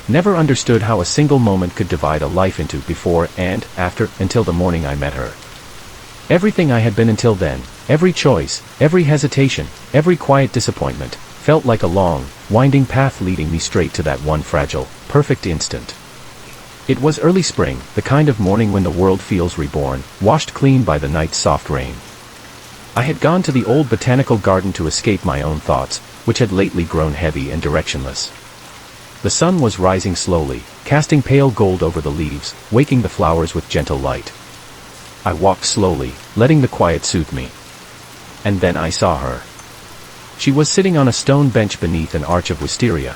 Never understood how a single moment could divide a life into before and after until the morning I met her. Everything I had been until then, every choice, every hesitation, every quiet disappointment, felt like a long, winding path leading me straight to that one fragile, perfect instant. It was early spring, the kind of morning when the world feels reborn, washed clean by the night's soft rain. I had gone to the old botanical garden to escape my own thoughts, which had lately grown heavy and directionless. The sun was rising slowly, casting pale gold over the leaves, waking the flowers with gentle light. I walked slowly, letting the quiet soothe me. And then I saw her. She was sitting on a stone bench beneath an arch of wisteria.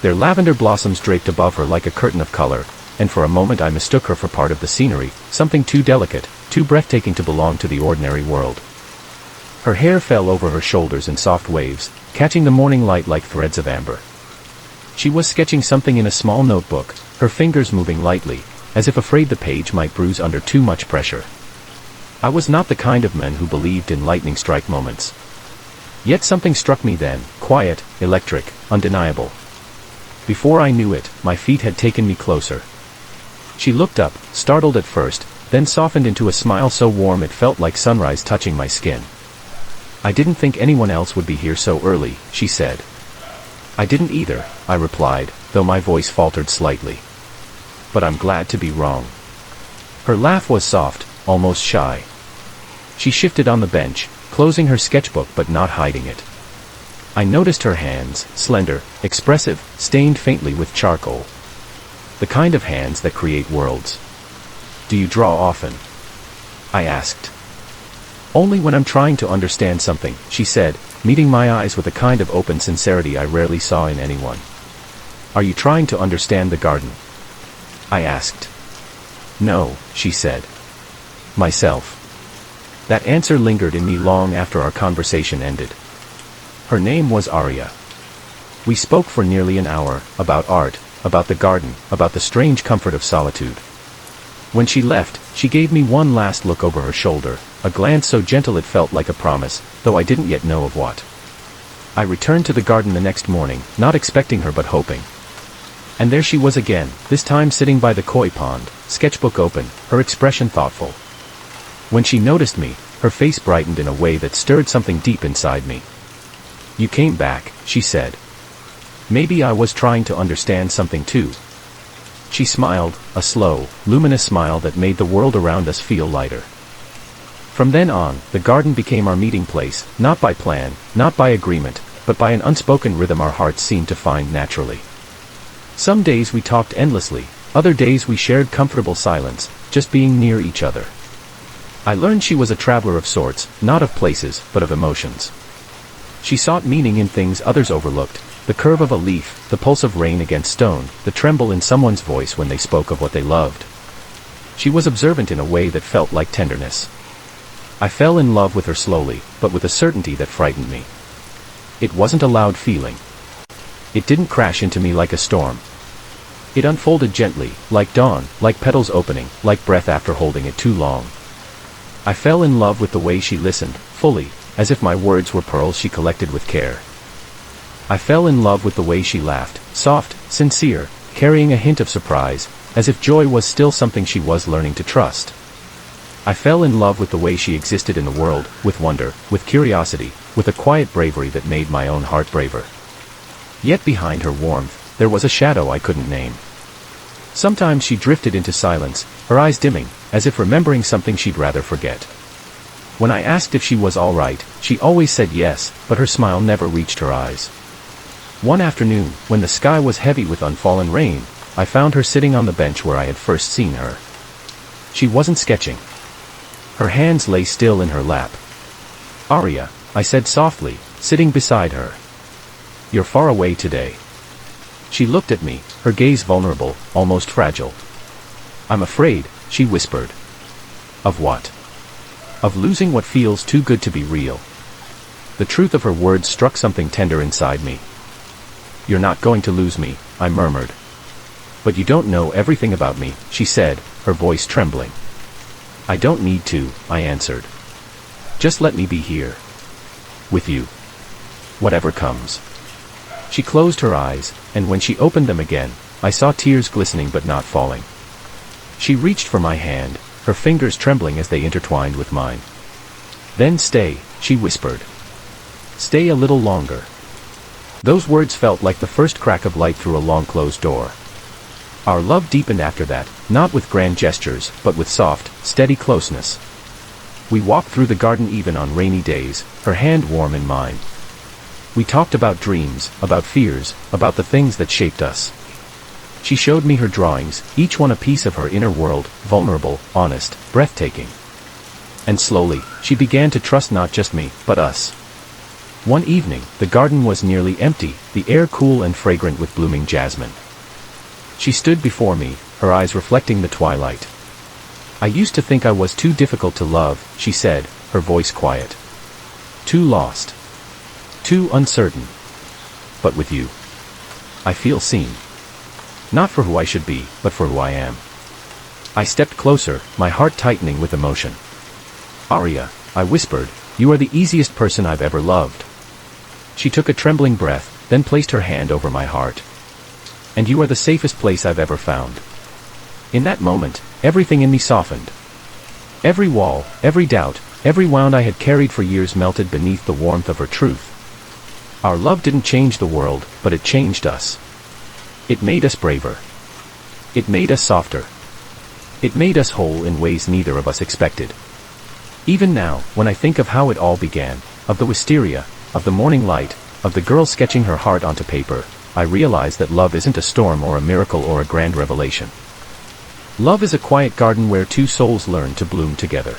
Their lavender blossoms draped above her like a curtain of color, and for a moment I mistook her for part of the scenery, something too delicate, too breathtaking to belong to the ordinary world. Her hair fell over her shoulders in soft waves, catching the morning light like threads of amber. She was sketching something in a small notebook, her fingers moving lightly, as if afraid the page might bruise under too much pressure. I was not the kind of man who believed in lightning strike moments. Yet something struck me then, quiet, electric, undeniable. Before I knew it, my feet had taken me closer. She looked up, startled at first, then softened into a smile so warm it felt like sunrise touching my skin. "I didn't think anyone else would be here so early," she said. "I didn't either," I replied, though my voice faltered slightly. "But I'm glad to be wrong." Her laugh was soft, almost shy. She shifted on the bench, closing her sketchbook but not hiding it. I noticed her hands, slender, expressive, stained faintly with charcoal. The kind of hands that create worlds. "Do you draw often?" I asked. "Only when I'm trying to understand something," she said, meeting my eyes with a kind of open sincerity I rarely saw in anyone. "Are you trying to understand the garden?" I asked. "No," she said. "Myself." That answer lingered in me long after our conversation ended. Her name was Aria. We spoke for nearly an hour, about art, about the garden, about the strange comfort of solitude. When she left, she gave me one last look over her shoulder, a glance so gentle it felt like a promise, though I didn't yet know of what. I returned to the garden the next morning, not expecting her but hoping. And there she was again, this time sitting by the koi pond, sketchbook open, her expression thoughtful. When she noticed me, her face brightened in a way that stirred something deep inside me. "You came back," she said. "Maybe I was trying to understand something too." She smiled, a slow, luminous smile that made the world around us feel lighter. From then on, the garden became our meeting place, not by plan, not by agreement, but by an unspoken rhythm our hearts seemed to find naturally. Some days we talked endlessly, other days we shared comfortable silence, just being near each other. I learned she was a traveler of sorts, not of places, but of emotions. She sought meaning in things others overlooked, the curve of a leaf, the pulse of rain against stone, the tremble in someone's voice when they spoke of what they loved. She was observant in a way that felt like tenderness. I fell in love with her slowly, but with a certainty that frightened me. It wasn't a loud feeling. It didn't crash into me like a storm. It unfolded gently, like dawn, like petals opening, like breath after holding it too long. I fell in love with the way she listened, fully, as if my words were pearls she collected with care. I fell in love with the way she laughed, soft, sincere, carrying a hint of surprise, as if joy was still something she was learning to trust. I fell in love with the way she existed in the world, with wonder, with curiosity, with a quiet bravery that made my own heart braver. Yet behind her warmth, there was a shadow I couldn't name. Sometimes she drifted into silence, her eyes dimming, as if remembering something she'd rather forget. When I asked if she was all right, she always said yes, but her smile never reached her eyes. One afternoon, when the sky was heavy with unfallen rain, I found her sitting on the bench where I had first seen her. She wasn't sketching. Her hands lay still in her lap. "Aria," I said softly, sitting beside her. "You're far away today." She looked at me, her gaze vulnerable, almost fragile. "I'm afraid," she whispered. "Of what?" "Of losing what feels too good to be real." The truth of her words struck something tender inside me. "You're not going to lose me," I murmured. "But you don't know everything about me," she said, her voice trembling. "I don't need to," I answered. "Just let me be here. With you. Whatever comes." She closed her eyes, and when she opened them again, I saw tears glistening but not falling. She reached for my hand, her fingers trembling as they intertwined with mine. "Then stay," she whispered. "Stay a little longer." Those words felt like the first crack of light through a long-closed door. Our love deepened after that, not with grand gestures, but with soft, steady closeness. We walked through the garden even on rainy days, her hand warm in mine. We talked about dreams, about fears, about the things that shaped us. She showed me her drawings, each one a piece of her inner world, vulnerable, honest, breathtaking. And slowly, she began to trust not just me, but us. One evening, the garden was nearly empty, the air cool and fragrant with blooming jasmine. She stood before me, her eyes reflecting the twilight. "I used to think I was too difficult to love," she said, her voice quiet. "Too lost. Too uncertain. But with you, I feel seen. Not for who I should be, but for who I am." I stepped closer, my heart tightening with emotion. "Aria," I whispered, "you are the easiest person I've ever loved." She took a trembling breath, then placed her hand over my heart. "And you are the safest place I've ever found." In that moment, everything in me softened. Every wall, every doubt, every wound I had carried for years melted beneath the warmth of her truth. Our love didn't change the world, but it changed us. It made us braver. It made us softer. It made us whole in ways neither of us expected. Even now, when I think of how it all began, of the wisteria, of the morning light, of the girl sketching her heart onto paper, I realize that love isn't a storm or a miracle or a grand revelation. Love is a quiet garden where two souls learn to bloom together.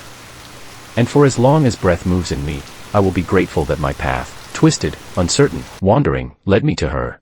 And for as long as breath moves in me, I will be grateful that my path, twisted, uncertain, wandering, led me to her.